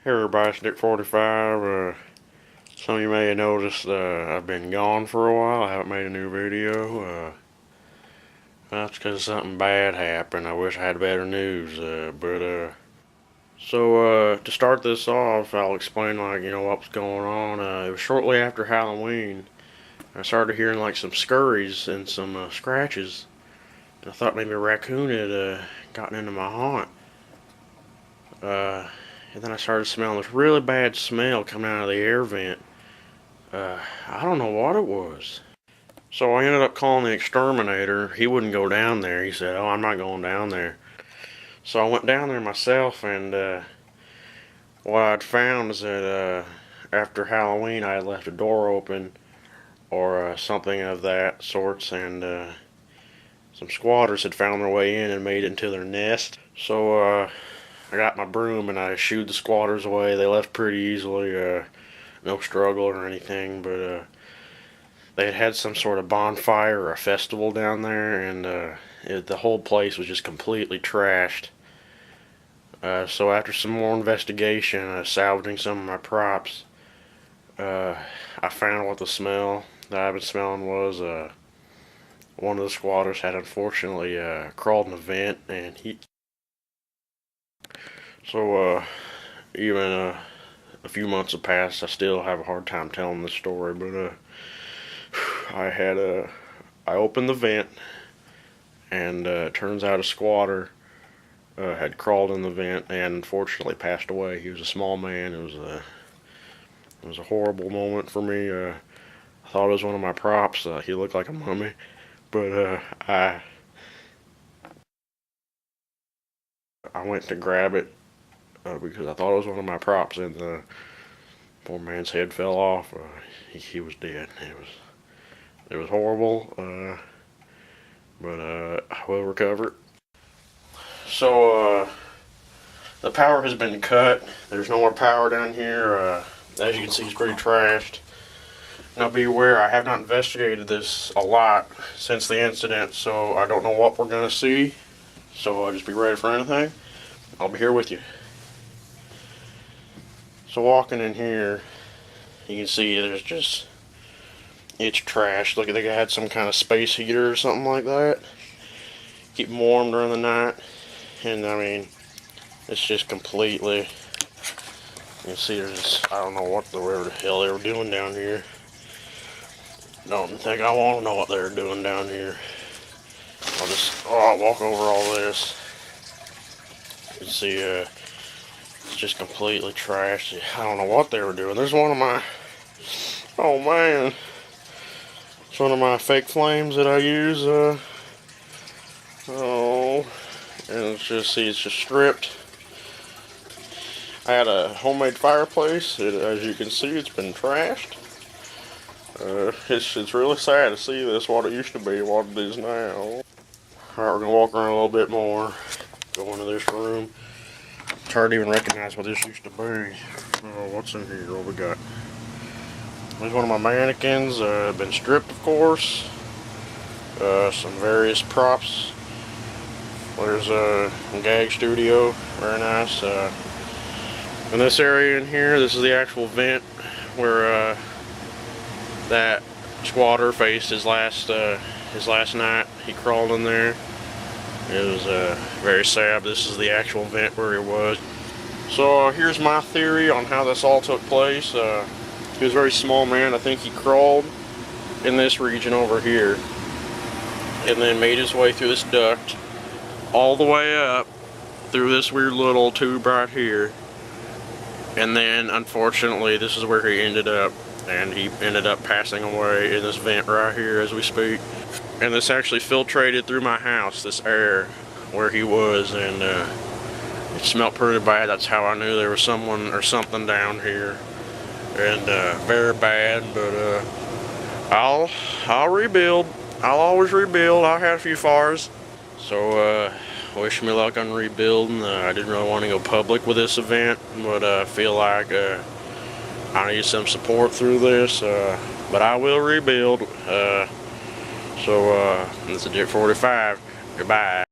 Hey everybody, it's Dick45. Some of you may have noticed I've been gone for a while. I haven't made a new video. That's because something bad happened. I wish I had better news. To start this off, I'll explain what was going on. It was shortly after Halloween. I started hearing some scurries and some scratches. And I thought maybe a raccoon had gotten into my haunt. And then I started smelling this really bad smell coming out of the air vent. I don't know what it was. So I ended up calling the exterminator. He wouldn't go down there. He said, "Oh, I'm not going down there." So I went down there myself, and what I'd found is that after Halloween I had left a door open or something of that sorts, and some squatters had found their way in and made it into their nest. So I got my broom and I shooed the squatters away. They left pretty easily, no struggle or anything, but they had some sort of bonfire or a festival down there, and the whole place was just completely trashed. So after some more investigation, salvaging some of my props, I found what the smell that I've been smelling was. One of the squatters had unfortunately crawled in the vent, and even a few months have passed, I still have a hard time telling this story, but I opened the vent, and it turns out a squatter had crawled in the vent and unfortunately passed away. He was a small man. It was a horrible moment for me. I thought it was one of my props. He looked like a mummy, but I went to grab it because I thought it was one of my props, and the poor man's head fell off. He was dead. It was horrible, but I will recover. So the power has been cut. There's no more power down here. As you can see, it's pretty trashed. Now be aware, I have not investigated this a lot since the incident, so I don't know what we're going to see. So just be ready for anything. I'll be here with you. So walking in here, you can see it's trash. Look, they had some kind of space heater or something like that. Keep them warm during the night. And I mean, it's just completely, you can see I don't know what the hell they were doing down here. Don't think I want to know what they were doing down here. I'll walk over all this. You can see it's just completely trashed. I don't know what they were doing. There's one of my, oh man, it's one of my fake flames that I use. And it's just stripped. I had a homemade fireplace. As you can see, it's been trashed. It's really sad to see this, what it used to be, what it is now. Alright, we're gonna walk around a little bit more. Go into this room. It's hard to even recognize what this used to be. What's in here? What we got? There's one of my mannequins. Been stripped, of course. Some various props. There's a gag studio. Very nice. In this area in here, this is the actual vent where that squatter faced his last night. He crawled in there. It was very sad. This is the actual vent where he was. So here's my theory on how this all took place. He was a very small man. I think he crawled in this region over here and then made his way through this duct all the way up through this weird little tube right here. And then unfortunately this is where he ended up. And he ended up passing away in this vent right here as we speak. And this actually filtrated through my house, this air where he was, and it smelled pretty bad. That's how I knew there was someone or something down here. And very bad, but I'll rebuild. I'll always rebuild. I had a few fires. So wish me luck on rebuilding. I didn't really want to go public with this event, but I feel like I need some support through this, but I will rebuild. This is Dick45. Goodbye.